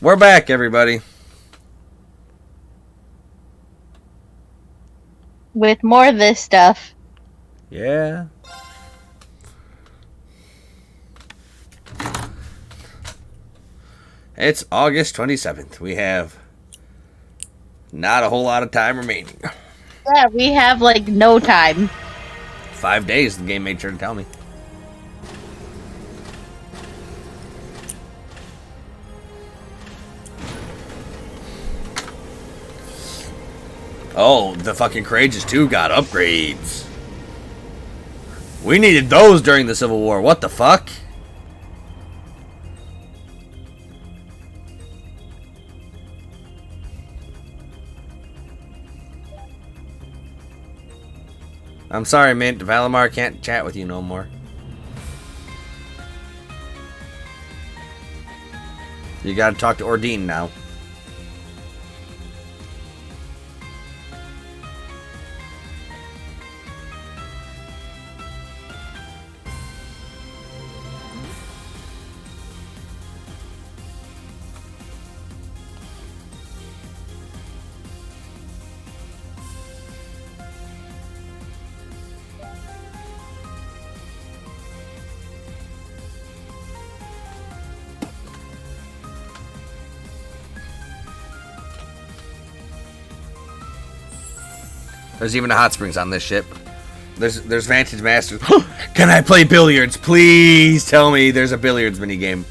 We're back, everybody. With more of this stuff. Yeah. It's August 27th. We have not a whole lot of time remaining. Yeah, we have like no time. 5 days, the game made sure to tell me. Oh, the fucking Courageous 2 got upgrades. We needed those during the Civil War. What the fuck? I'm sorry, Mint. Valimar can't chat with you no more. You gotta talk to Ordine now. There's even a hot springs on this ship. There's Vantage Masters. Can I play billiards? Please tell me there's a billiards minigame.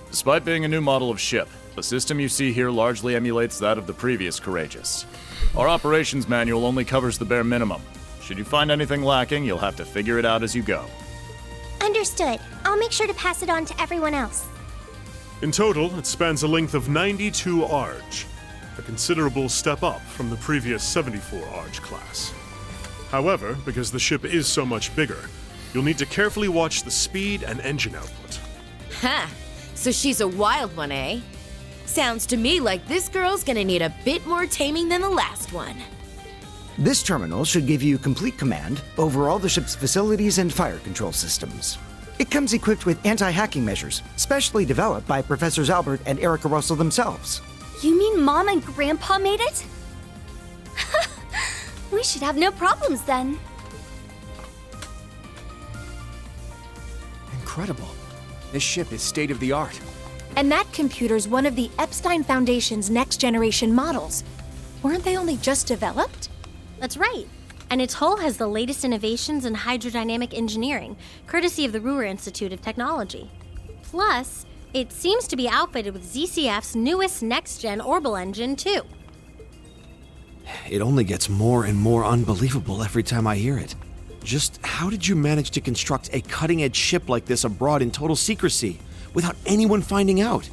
Despite being a new model of ship, the system you see here largely emulates that of the previous Courageous. Our operations manual only covers the bare minimum. Should you find anything lacking, you'll have to figure it out as you go. Understood. I'll make sure to pass it on to everyone else. In total, it spans a length of 92 Arge, a considerable step up from the previous 74 Arge class. However, because the ship is so much bigger, you'll need to carefully watch the speed and engine output. Ha! So she's a wild one, eh? Sounds to me like this girl's gonna need a bit more taming than the last one. This terminal should give you complete command over all the ship's facilities and fire control systems. It comes equipped with anti-hacking measures, specially developed by Professors Albert and Erica Russell themselves. You mean Mom and Grandpa made it? We should have no problems then. Incredible. This ship is state-of-the-art. And that computer's one of the Epstein Foundation's next-generation models. Weren't they only just developed? That's right. And its hull has the latest innovations in hydrodynamic engineering, courtesy of the Ruhr Institute of Technology. Plus, it seems to be outfitted with ZCF's newest next-gen Orbital engine, too. It only gets more and more unbelievable every time I hear it. Just how did you manage to construct a cutting-edge ship like this abroad in total secrecy, without anyone finding out?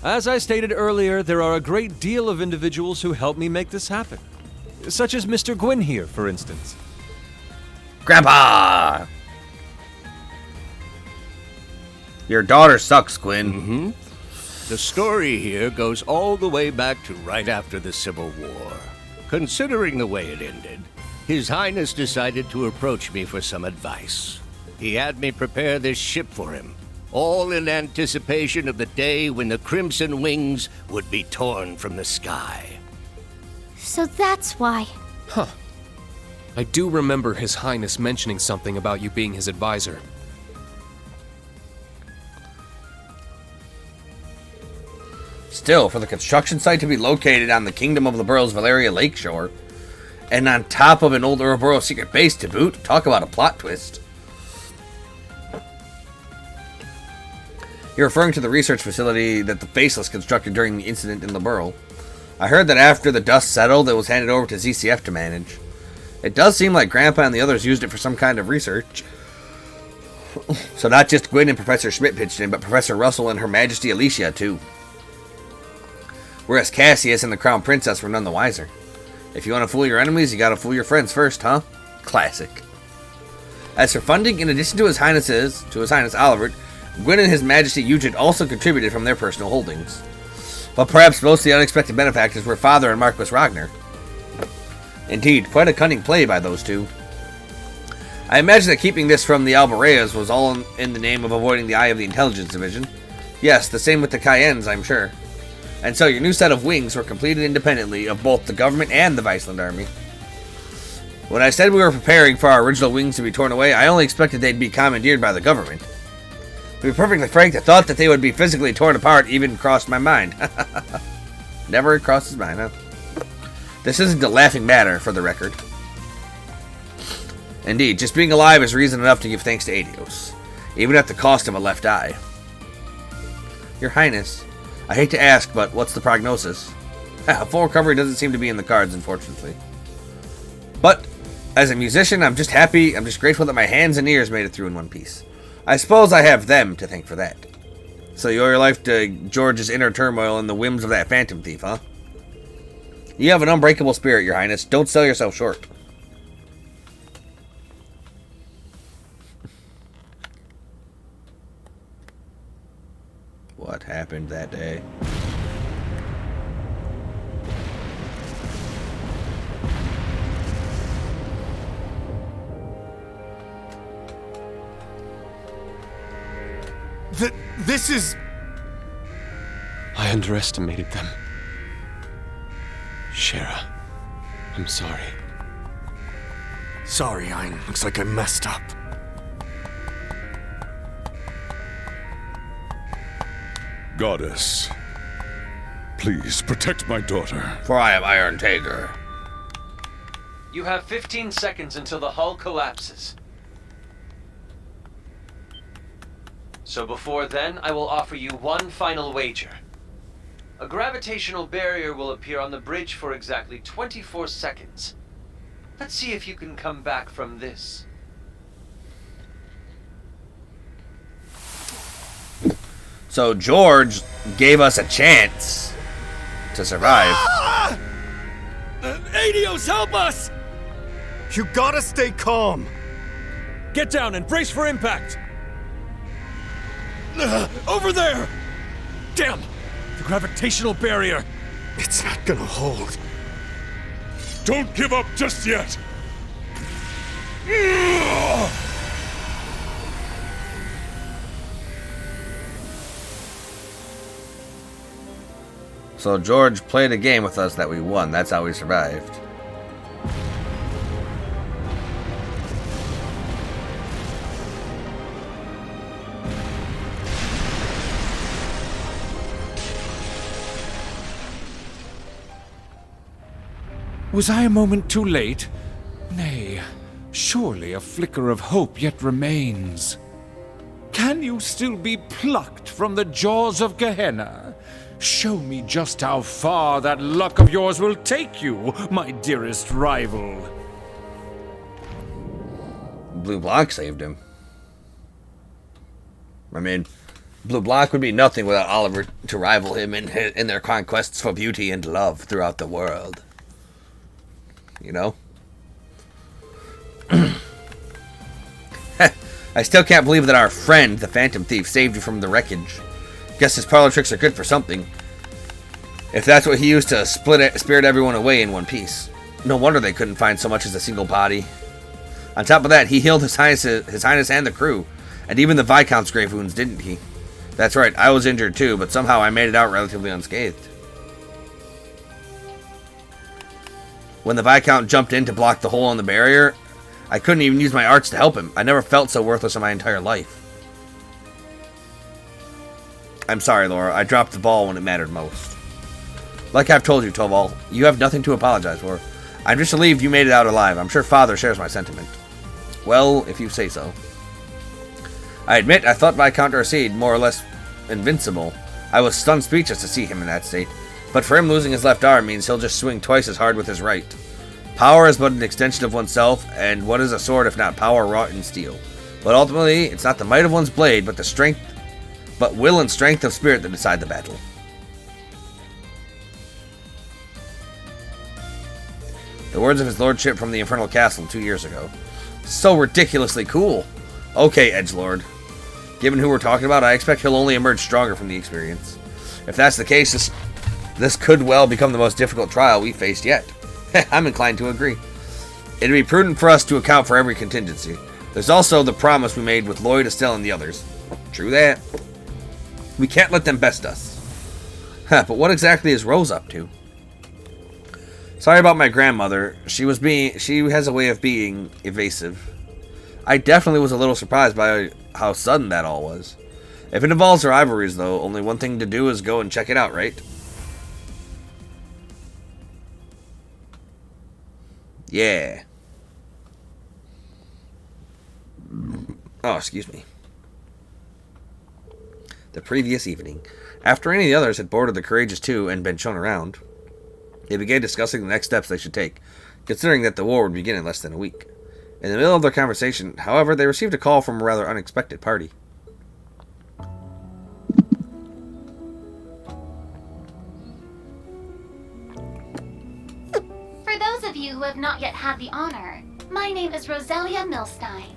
As I stated earlier, there are a great deal of individuals who helped me make this happen. Such as Mr. Gwyn here, for instance. Grandpa! Your daughter sucks, Gwyn. Mm-hmm. The story here goes all the way back to right after the Civil War. Considering the way it ended, His Highness decided to approach me for some advice. He had me prepare this ship for him, all in anticipation of the day when the Crimson Wings would be torn from the sky. So that's why. Huh. I do remember His Highness mentioning something about you being his advisor. Still, for the construction site to be located on the Kingdom of the Burrows Valeria Lakeshore, and on top of an old Ouroboros secret base to boot, talk about a plot twist. You're referring to the research facility that the Faceless constructed during the incident in Liberl. I heard that after the dust settled, it was handed over to ZCF to manage. It does seem like Grandpa and the others used it for some kind of research. So not just Gwyn and Professor Schmidt pitched in, but Professor Russell and Her Majesty Alicia, too. Whereas Cassius and the Crown Princess were none the wiser. If you want to fool your enemies, you gotta fool your friends first, huh? Classic. As for funding, in addition to His Highness Olivert, Gwyn and His Majesty Eugent also contributed from their personal holdings. But perhaps most of the unexpected benefactors were Father and Marquis Ragnar. Indeed, quite a cunning play by those two. I imagine that keeping this from the Albareas was all in the name of avoiding the eye of the Intelligence Division. Yes, the same with the Cayennes, I'm sure. And so your new set of wings were completed independently of both the government and the Viceland Army. When I said we were preparing for our original wings to be torn away, I only expected they'd be commandeered by the government. To be perfectly frank, the thought that they would be physically torn apart even crossed my mind. Never crossed his mind, huh? This isn't a laughing matter, for the record. Indeed, just being alive is reason enough to give thanks to Aidios, even at the cost of a left eye. Your Highness, I hate to ask, but what's the prognosis? A full recovery doesn't seem to be in the cards, unfortunately. But, as a musician, I'm just grateful that my hands and ears made it through in one piece. I suppose I have them to thank for that. So you owe your life to George's inner turmoil and the whims of that phantom thief, huh? You have an unbreakable spirit, Your Highness. Don't sell yourself short. What happened that day? This is... I underestimated them. Shara, I'm sorry. Sorry, Ein. Looks like I messed up. Goddess, please protect my daughter. For I am Iron Tager. You have 15 seconds until the hull collapses. So before then, I will offer you one final wager. A gravitational barrier will appear on the bridge for exactly 24 seconds. Let's see if you can come back from this. So George gave us a chance to survive. Ah! Aidios, help us! You gotta stay calm. Get down and brace for impact! Over there! Damn! The gravitational barrier! It's not gonna hold. Don't give up just yet! So George played a game with us that we won. That's how we survived. Was I a moment too late? Nay, surely a flicker of hope yet remains. Can you still be plucked from the jaws of Gehenna? Show me just how far that luck of yours will take you, my dearest rival. Blue Block saved him. I mean, Blue Block would be nothing without Oliver to rival him in their conquests for beauty and love throughout the world. You know? I still can't believe that our friend, the Phantom Thief, saved you from the wreckage. Guess his parlor tricks are good for something. If that's what he used to spirit everyone away in one piece. No wonder they couldn't find so much as a single body. On top of that, he healed His Highness and the crew. And even the Viscount's grave wounds, didn't he? That's right, I was injured too, but somehow I made it out relatively unscathed. When the Viscount jumped in to block the hole in the barrier, I couldn't even use my arts to help him. I never felt so worthless in my entire life. I'm sorry, Laura. I dropped the ball when it mattered most. Like I've told you, Toval, you have nothing to apologize for. I'm just relieved you made it out alive. I'm sure Father shares my sentiment. Well, if you say so. I admit, I thought Viscount Arcade more or less invincible. I was stunned speechless to see him in that state. But for him, losing his left arm means he'll just swing twice as hard with his right. Power is but an extension of oneself, and what is a sword if not power wrought in steel? But ultimately, it's not the might of one's blade, but will and strength of spirit that decide the battle. The words of his lordship from the Infernal Castle 2 years ago. So ridiculously cool. Okay, Edgelord. Given who we're talking about, I expect he'll only emerge stronger from the experience. If that's the case, this could well become the most difficult trial we've faced yet. I'm inclined to agree. It'd be prudent for us to account for every contingency. There's also the promise we made with Lloyd, Estelle, and the others. True that. We can't let them best us. But what exactly is Rose up to? Sorry about my grandmother. She has a way of being evasive. I definitely was a little surprised by how sudden that all was. If it involves rivalries, though, only one thing to do is go and check it out, right? Yeah. Oh, excuse me. The previous evening, after any of the others had boarded the Courageous 2 and been shown around, they began discussing the next steps they should take, considering that the war would begin in less than a week. In the middle of their conversation, however, they received a call from a rather unexpected party. For those of you who have not yet had the honor, my name is Roselia Milstein.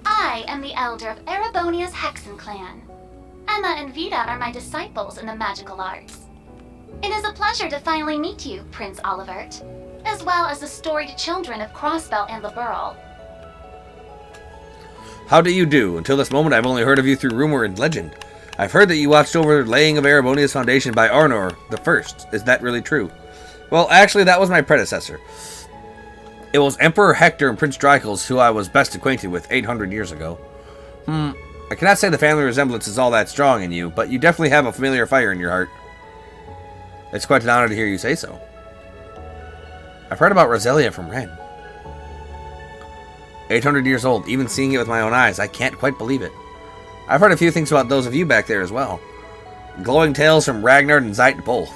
I am the elder of Erebonia's Hexen clan. Emma and Vita are my disciples in the magical arts. It is a pleasure to finally meet you, Prince Olivert, as well as the storied children of Crossbell and the Burl. How do you do? Until this moment, I've only heard of you through rumor and legend. I've heard that you watched over the laying of Erebonia's foundation by Arnor the First. Is that really true? Well, actually, that was my predecessor. It was Emperor Hector and Prince Drykels who I was best acquainted with 800 years ago. I cannot say the family resemblance is all that strong in you, but you definitely have a familiar fire in your heart. It's quite an honor to hear you say so. I've heard about Roselia from Ren. 800 years old, even seeing it with my own eyes, I can't quite believe it. I've heard a few things about those of you back there as well. Glowing tales from Ragnard and Zeit both.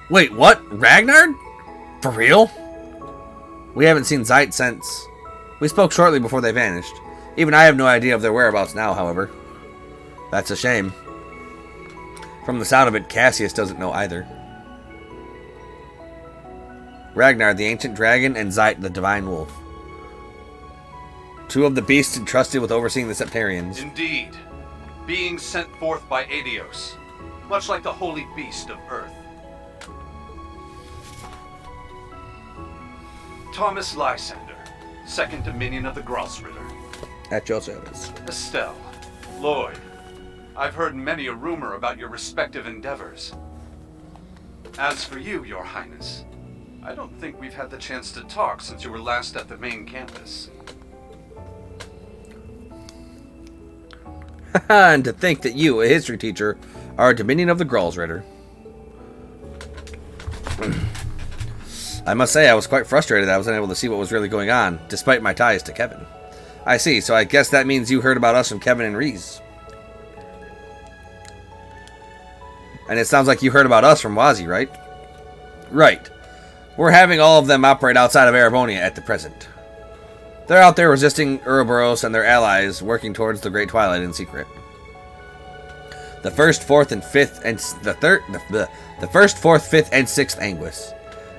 Wait, what? Ragnard? For real? We haven't seen Zeit since... We spoke shortly before they vanished. Even I have no idea of their whereabouts now, however. That's a shame. From the sound of it, Cassius doesn't know either. Ragnar, the ancient dragon, and Zeit, the divine wolf. Two of the beasts entrusted with overseeing the Septarians. Indeed. Beings sent forth by Aidios, much like the holy beast of Earth. Thomas Lysander, second dominion of the Gralsritter. At your service. Estelle, Lloyd, I've heard many a rumor about your respective endeavors. As for you, Your Highness, I don't think we've had the chance to talk since you were last at the main campus. And to think that you, a history teacher, are a dominion of the Gralsritter. I must say I was quite frustrated that I was unable to see what was really going on, despite my ties to Kevin. I see, so I guess that means you heard about us from Kevin and Reese. And it sounds like you heard about us from Wazi, right? Right. We're having all of them operate outside of Erebonia at the present. They're out there resisting Ouroboros and their allies, working towards the Great Twilight in secret. The first, fourth, and fifth, and the first, fourth, fifth, and sixth Anguis.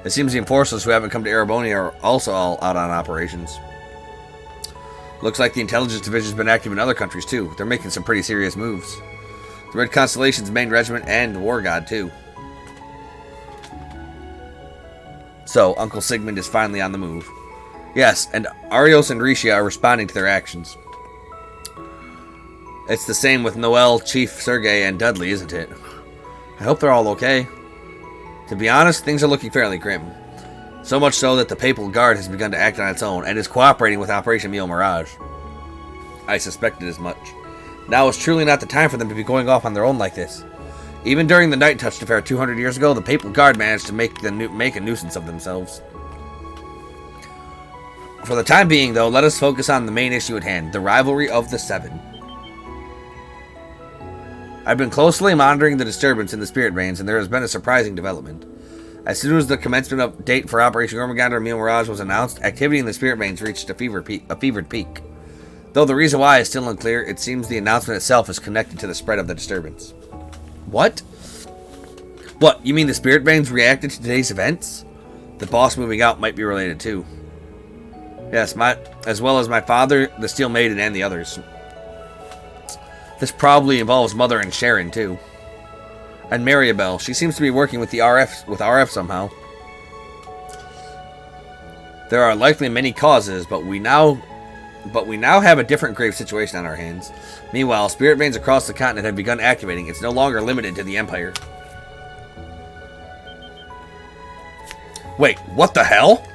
It seems the enforcers who haven't come to Erebonia are also all out on operations. Looks like the intelligence division's been active in other countries too. They're making some pretty serious moves. The Red Constellation's main regiment and the War God too. So, Uncle Sigmund is finally on the move. Yes, and Arios and Risha are responding to their actions. It's the same with Noel, Chief Sergei, and Dudley, isn't it? I hope they're all okay. To be honest, things are looking fairly grim. So much so that the Papal Guard has begun to act on its own and is cooperating with Operation Mio Mirage. I suspected as much. Now is truly not the time for them to be going off on their own like this. Even during the Night Touched affair 200 years ago, the Papal Guard managed to make a nuisance of themselves. For the time being, though, let us focus on the main issue at hand, the rivalry of the Seven. I've been closely monitoring the disturbance in the Spirit Veins, and there has been a surprising development. As soon as the commencement of date for Operation Gormaganda Mio Mirage was announced, activity in the Spirit Veins reached a fevered peak. Though the reason why is still unclear, it seems the announcement itself is connected to the spread of the disturbance. What? What, you mean the spirit veins reacted to today's events? The boss moving out might be related too. Yes, as well as my father, the Steel Maiden, and the others. This probably involves Mother and Sharon too. And Maribel, she seems to be working with RF somehow. There are likely many causes, but we now have a different grave situation on our hands. Meanwhile, spirit veins across the continent have begun activating. It's no longer limited to the Empire. Wait, what the hell?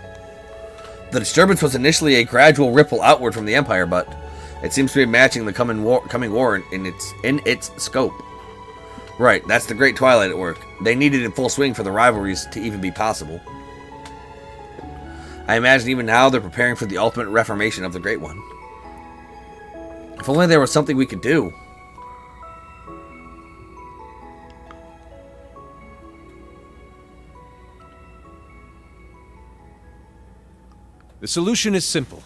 The disturbance was initially a gradual ripple outward from the Empire, but it seems to be matching the coming war in its scope. Right, that's the Great Twilight at work. They need it in full swing for the rivalries to even be possible. I imagine even now they're preparing for the ultimate reformation of the Great One. If only there was something we could do. The solution is simple.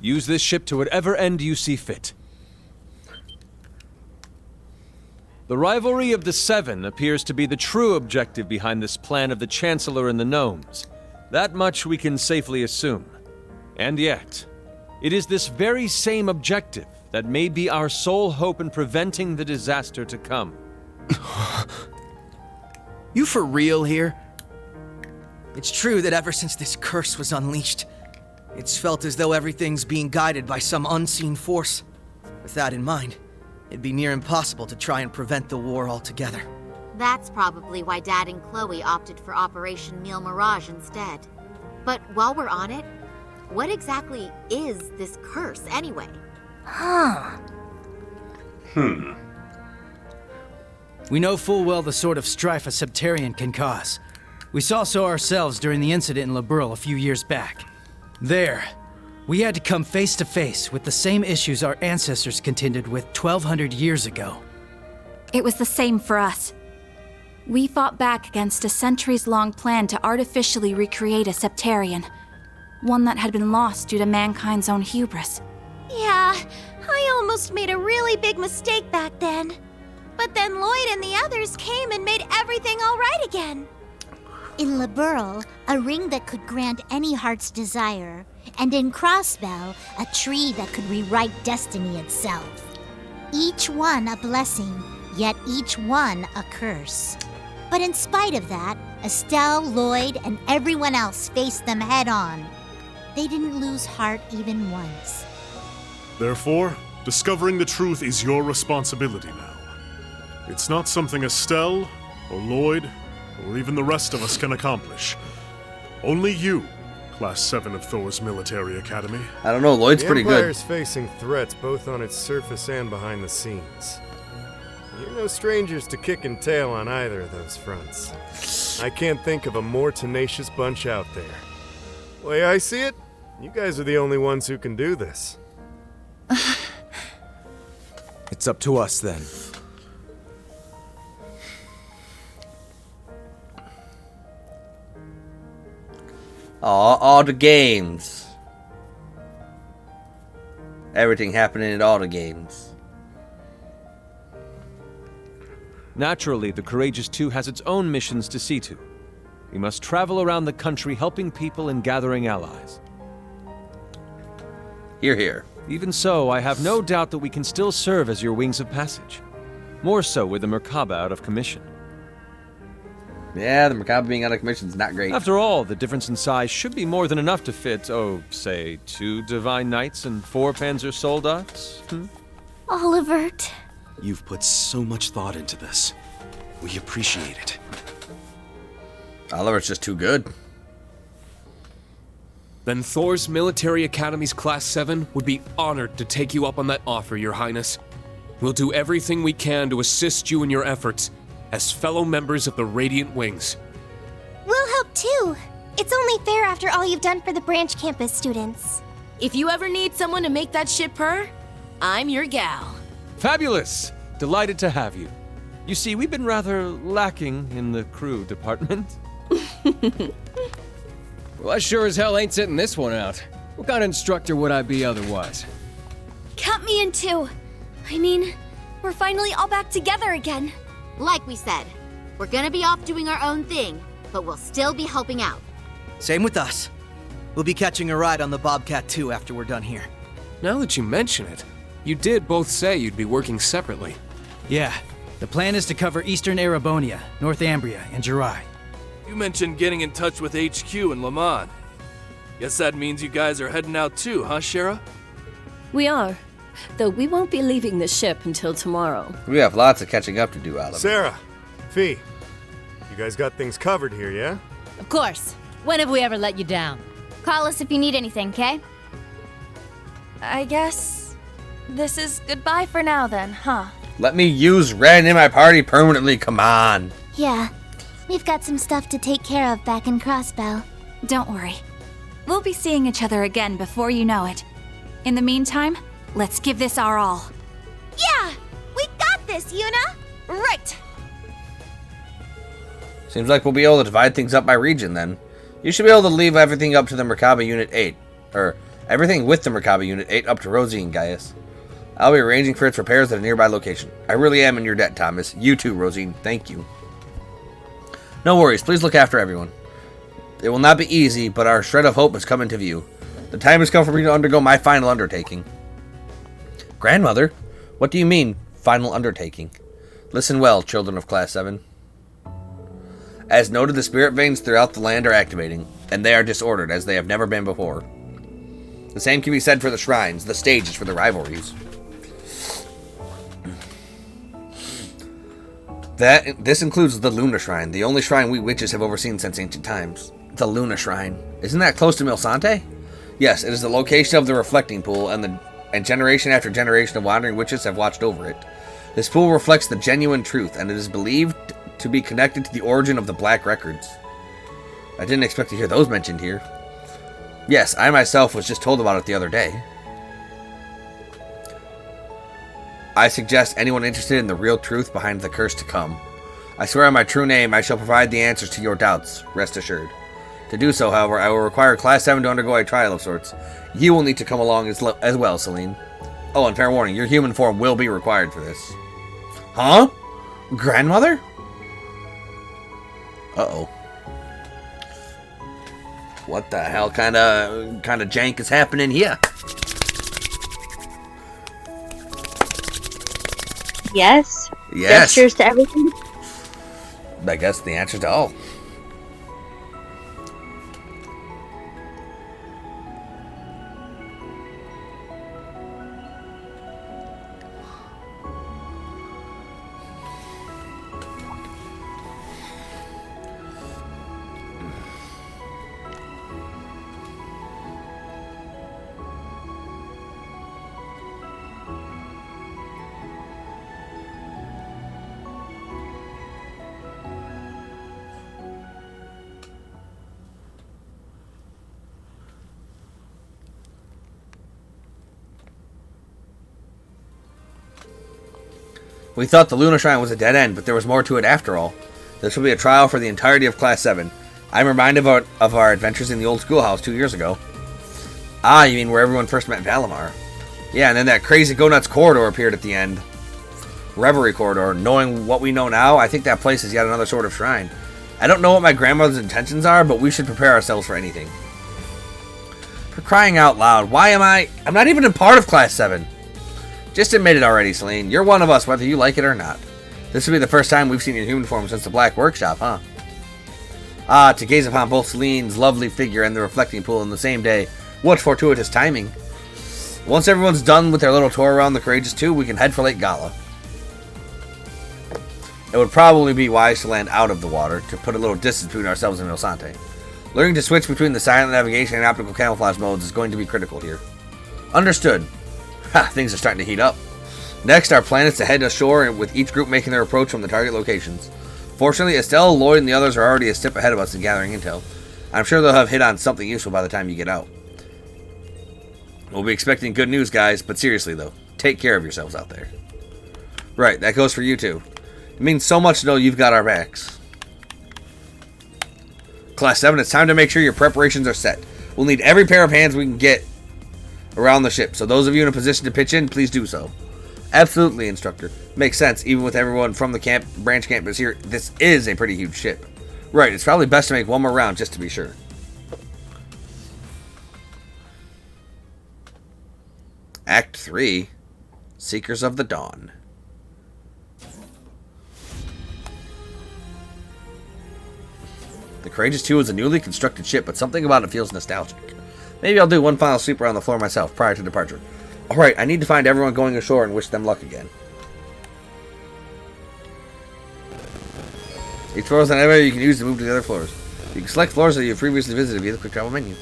Use this ship to whatever end you see fit. The rivalry of the Seven appears to be the true objective behind this plan of the Chancellor and the Gnomes. That much we can safely assume. And yet, it is this very same objective that may be our sole hope in preventing the disaster to come. You for real here? It's true that ever since this curse was unleashed, it's felt as though everything's being guided by some unseen force. With that in mind, it'd be near impossible to try and prevent the war altogether. That's probably why Dad and Chloe opted for Operation Neil Mirage instead. But while we're on it, what exactly is this curse anyway? We know full well the sort of strife a Septarian can cause. We saw so ourselves during the incident in Liberl a few years back. There, we had to come face to face with the same issues our ancestors contended with 1,200 years ago. It was the same for us. We fought back against a centuries-long plan to artificially recreate a Septarian. One that had been lost due to mankind's own hubris. Yeah, I almost made a really big mistake back then. But then Lloyd and the others came and made everything all right again. In Liberl, a ring that could grant any heart's desire, and in Crossbell, a tree that could rewrite destiny itself. Each one a blessing, yet each one a curse. But in spite of that, Estelle, Lloyd, and everyone else faced them head on. They didn't lose heart even once. Therefore, discovering the truth is your responsibility now. It's not something Estelle, or Lloyd, or even the rest of us can accomplish. Only you, Class 7 of Thor's Military Academy. I don't know, Lloyd's pretty good. The Empire's facing threats both on its surface and behind the scenes. You're no strangers to kicking tail on either of those fronts. I can't think of a more tenacious bunch out there. The way I see it, you guys are the only ones who can do this. It's up to us then. All the games. Everything happening at all the games. Naturally, the Courageous 2 has its own missions to see to. We must travel around the country helping people and gathering allies. Hear, hear. Even so, I have no doubt that we can still serve as your wings of passage. More so with the Merkaba out of commission. Yeah, the Merkaba being out of commission is not great. After all, the difference in size should be more than enough to fit, say, 2 Divine Knights and 4 Panzer Soldats? Olivert. You've put so much thought into this. We appreciate it. Oliver's just too good. Then Thor's Military Academy's Class 7 would be honored to take you up on that offer, Your Highness. We'll do everything we can to assist you in your efforts as fellow members of the Radiant Wings. We'll help too. It's only fair after all you've done for the branch campus students. If you ever need someone to make that ship purr, I'm your gal. Fabulous! Delighted to have you. You see, we've been rather lacking in the crew department. Well, I sure as hell ain't sitting this one out. What kind of instructor would I be otherwise? Count me in too. I mean, we're finally all back together again. Like we said, We're gonna be off doing our own thing, but we'll still be helping out. Same with us. We'll be catching a ride on the Bobcat too after we're done here. Now that you mention it, you did both say you'd be working separately. Yeah. The plan is to cover Eastern Erebonia, North Ambria, and Jirai. You mentioned getting in touch with HQ in Lamont. Guess that means you guys are heading out too, huh, Shara? We are. Though we won't be leaving the ship until tomorrow. We have lots of catching up to do, Oliver. Sarah, Fee, you guys got things covered here, yeah? Of course. When have we ever let you down? Call us if you need anything, okay? I guess this is goodbye for now then, huh? Let me use Ren in my party permanently, come on. Yeah, we've got some stuff to take care of back in Crossbell. Don't worry. We'll be seeing each other again before you know it. In the meantime, let's give this our all. Yeah! We got this, Yuna! Right! Seems like we'll be able to divide things up by region then. You should be able to leave everything up to the Merkaba Unit 8. Or, everything with the Merkaba Unit 8 up to Rosie and Gaius. I'll be arranging for its repairs at a nearby location. I really am in your debt, Thomas. You too, Rosine. Thank you. No worries. Please look after everyone. It will not be easy, but our shred of hope has come into view. The time has come for me to undergo my final undertaking. Grandmother? What do you mean, final undertaking? Listen well, children of Class 7. As noted, the spirit veins throughout the land are activating, and they are disordered as they have never been before. The same can be said for the shrines, the stages for the rivalries. This includes the Luna Shrine, the only shrine we witches have overseen since ancient times. The Luna Shrine. Isn't that close to Milsante? Yes, it is the location of the reflecting pool, and generation after generation of wandering witches have watched over it. This pool reflects the genuine truth, and it is believed to be connected to the origin of the Black Records. I didn't expect to hear those mentioned here. Yes, I myself was just told about it the other day. I suggest anyone interested in the real truth behind the curse to come. I swear on my true name I shall provide the answers to your doubts, rest assured. To do so, however, I will require Class 7 to undergo a trial of sorts. You will need to come along as well, Celine. Oh, and fair warning, your human form will be required for this. Huh? Grandmother? Uh-oh. What the hell kind of jank is happening here? Yes. Yes. Gestures to everything. I guess the answer to all. We thought the Luna Shrine was a dead end, but there was more to it after all. This will be a trial for the entirety of Class 7. I'm reminded of our adventures in the old schoolhouse 2 years ago. Ah, you mean where everyone first met Valimar. Yeah, and then that crazy Go-Nuts corridor appeared at the end. Reverie corridor. Knowing what we know now, I think that place is yet another sort of shrine. I don't know what my grandmother's intentions are, but we should prepare ourselves for anything. For crying out loud, why am I'm not even a part of Class 7. Just admit it already, Celine. You're one of us, whether you like it or not. This will be the first time we've seen your human form since the Black Workshop, huh? Ah, to gaze upon both Celine's lovely figure and the reflecting pool in the same day. What fortuitous timing. Once everyone's done with their little tour around the Courageous 2, we can head for Lake Gala. It would probably be wise to land out of the water, to put a little distance between ourselves and Milsante. Learning to switch between the silent navigation and optical camouflage modes is going to be critical here. Understood. Ha, things are starting to heat up. Next, our plan is to head ashore with each group making their approach from the target locations. Fortunately, Estelle, Lloyd, and the others are already a step ahead of us in gathering intel. I'm sure they'll have hit on something useful by the time you get out. We'll be expecting good news, guys, but seriously though, take care of yourselves out there. Right, that goes for you too. It means so much to know you've got our backs. Class 7, it's time to make sure your preparations are set. We'll need every pair of hands we can get around the ship, so those of you in a position to pitch in, please do so. Absolutely, instructor. Makes sense, even with everyone from the branch campus here. This is a pretty huge ship. Right, it's probably best to make one more round just to be sure. Act 3, Seekers of the Dawn. The Courageous 2 is a newly constructed ship, but something about it feels nostalgic. Maybe I'll do one final sweep around the floor myself prior to departure. Alright, I need to find everyone going ashore and wish them luck again. Each floor is an area you can use to move to the other floors. You can select floors that you have previously visited via the quick travel menu.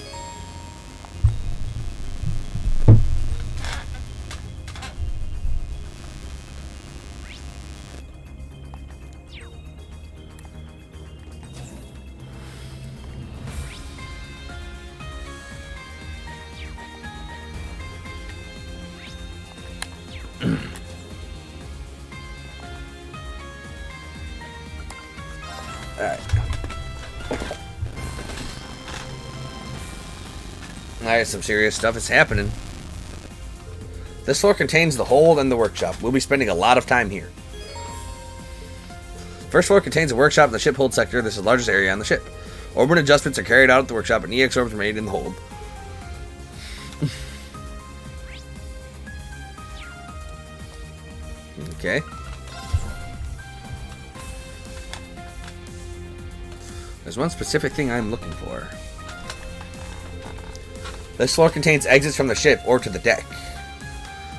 Alright, some serious stuff is happening. This floor contains the hold and the workshop. We'll be spending a lot of time here. First floor contains a workshop in the ship hold sector. This is the largest area on the ship. Orbit adjustments are carried out at the workshop and EX orbs are made in the hold. Okay. There's one specific thing I'm looking for. This floor contains exits from the ship or to the deck.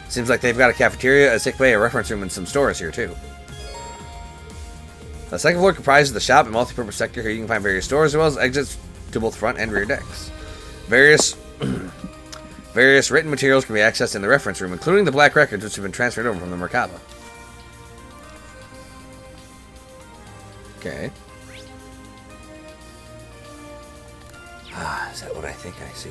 Seems like they've got a cafeteria, a sick bay, a reference room, and some stores here too. The second floor comprises the shop and multi-purpose sector. Here you can find various stores as well as exits to both front and rear decks. Various written materials can be accessed in the reference room, including the black records which have been transferred over from the Merkaba. Okay. Is that what I think I see?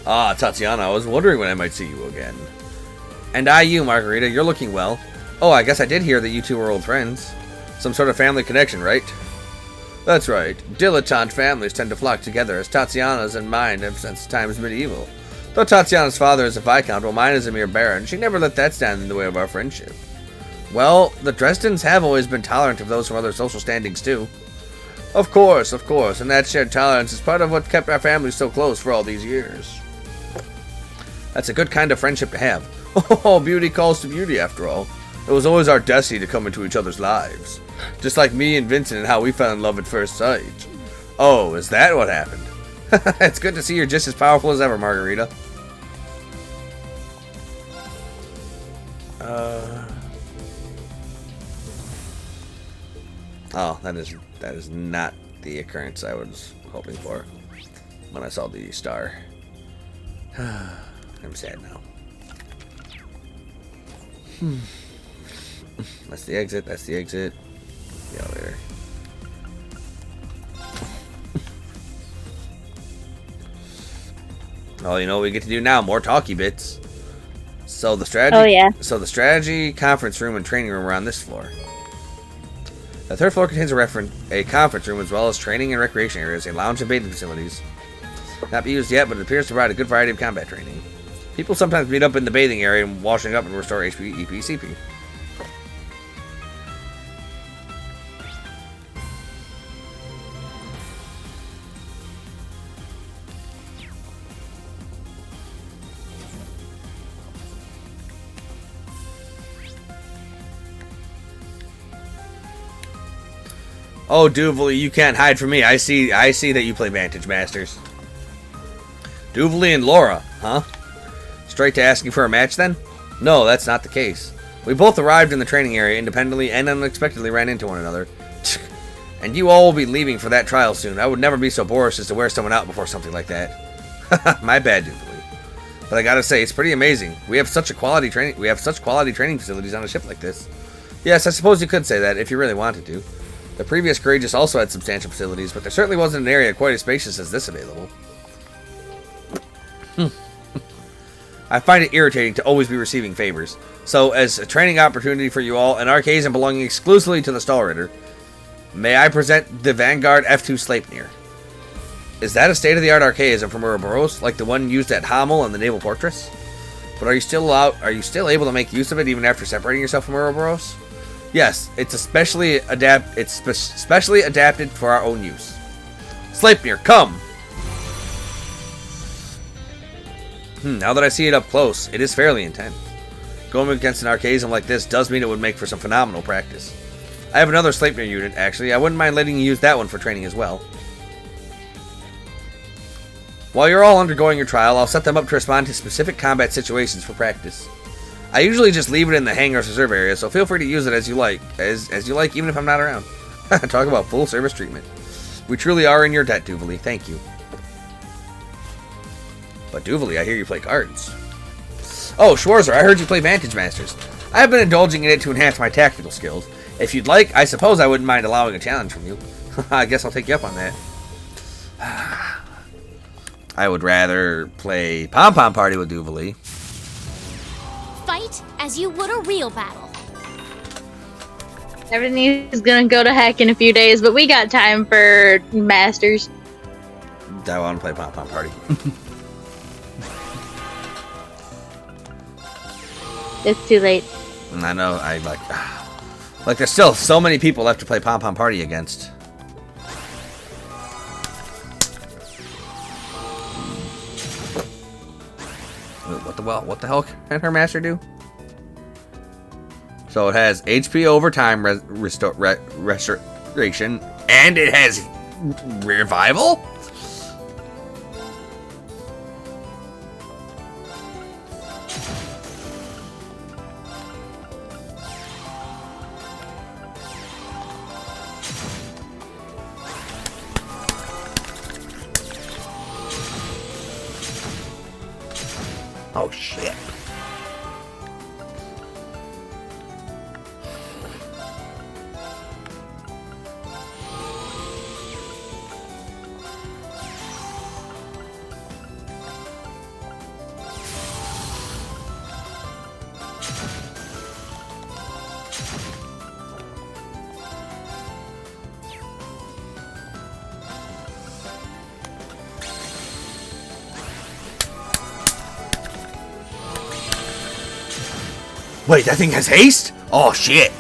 Ah, Tatiana, I was wondering when I might see you again. And you, Margarita, you're looking well. Oh, I guess I did hear that you two were old friends. Some sort of family connection, right? That's right. Dilettante families tend to flock together, as Tatiana's and mine have since times medieval. Though Tatiana's father is a viscount, while mine is a mere baron, she never let that stand in the way of our friendship. Well, the Dresdens have always been tolerant of those from other social standings, too. Of course, and that shared tolerance is part of what kept our families so close for all these years. That's a good kind of friendship to have. Oh, beauty calls to beauty, after all. It was always our destiny to come into each other's lives. Just like me and Vincent and how we fell in love at first sight. Oh, is that what happened? It's good to see you're just as powerful as ever, Margarita. Oh, that is not the occurrence I was hoping for when I saw the star. I'm sad now. That's the exit, that's the exit. The elevator. Oh, you know what we get to do now? More talky bits. So the strategy strategy conference room and training room are on this floor. The third floor contains a conference room as well as training and recreation areas, a lounge and bathing facilities. Not be used yet, but it appears to provide a good variety of combat training. People sometimes meet up in the bathing area and washing up and restore HP, EP, CP. Oh, Duvally, you can't hide from me. I see that you play Vantage Masters. Duvally and Laura, huh? Straight to asking for a match, then? No, that's not the case. We both arrived in the training area independently and unexpectedly ran into one another. And you all will be leaving for that trial soon. I would never be so boorish as to wear someone out before something like that. My bad, Duvally. But I gotta say, it's pretty amazing. We have such quality training facilities on a ship like this. Yes, I suppose you could say that if you really wanted to. The previous Courageous also had substantial facilities, but there certainly wasn't an area quite as spacious as this available. I find it irritating to always be receiving favors. So, as a training opportunity for you all, an Arcasian belonging exclusively to the Stahlritter, may I present the Vanguard F2 Sleipnir. Is that a state-of-the-art archaism from Ouroboros, like the one used at Hamel and the Naval Fortress? But are you still able to make use of it even after separating yourself from Ouroboros? Yes, it's specially adapted for our own use. Sleipnir, come! Now that I see it up close, it is fairly intense. Going against an archaism like this does mean it would make for some phenomenal practice. I have another Sleipnir unit, actually. I wouldn't mind letting you use that one for training as well. While you're all undergoing your trial, I'll set them up to respond to specific combat situations for practice. I usually just leave it in the hangar's reserve area, so feel free to use it as you like, even if I'm not around. Talk about full service treatment. We truly are in your debt, Duvali. Thank you. But Duvali, I hear you play cards. Oh, Schwarzer, I heard you play Vantage Masters. I have been indulging in it to enhance my tactical skills. If you'd like, I suppose I wouldn't mind allowing a challenge from you. I guess I'll take you up on that. I would rather play Pom Pom Party with Duvali. Fight as you would a real battle. Everything is gonna go to heck in a few days, but we got time for Masters. I want to play Pom Pom Party. It's too late. I know, like there's still so many people left to play Pom Pom Party against. What the hell can her master do? So it has HP over time restoration, and it has revival? Oh shit. Wait, that thing has haste? Oh shit.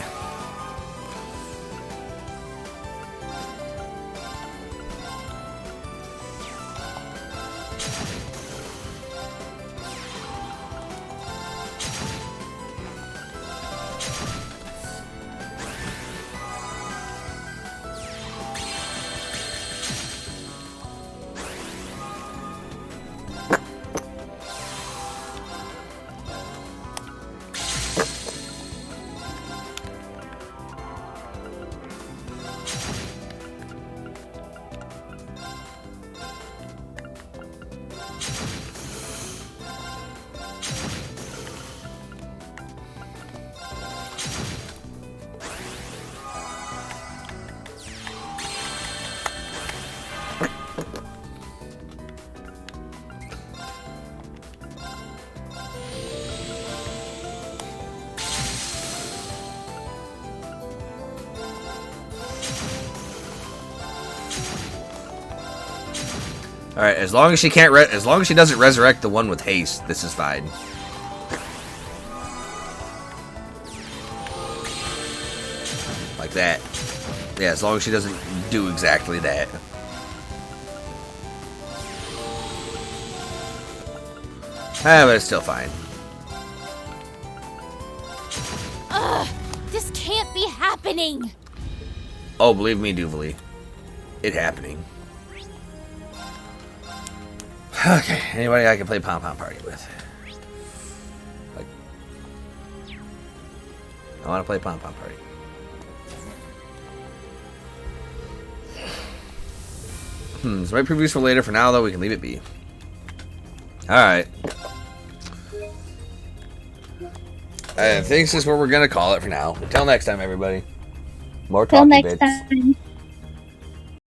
All right, as long as she can't, as long as she doesn't resurrect the one with haste, this is fine. Like that. Yeah, as long as she doesn't do exactly that. But it's still fine. Ugh, this can't be happening. Oh, believe me, Duvali, it happening. Okay, anybody I can play Pom Pom Party with? Like, I want to play Pom Pom Party. This might prove useful later. For now, though, we can leave it be. Alright. I think this is what we're going to call it for now. Until next time, everybody. More talking bits. Till next time.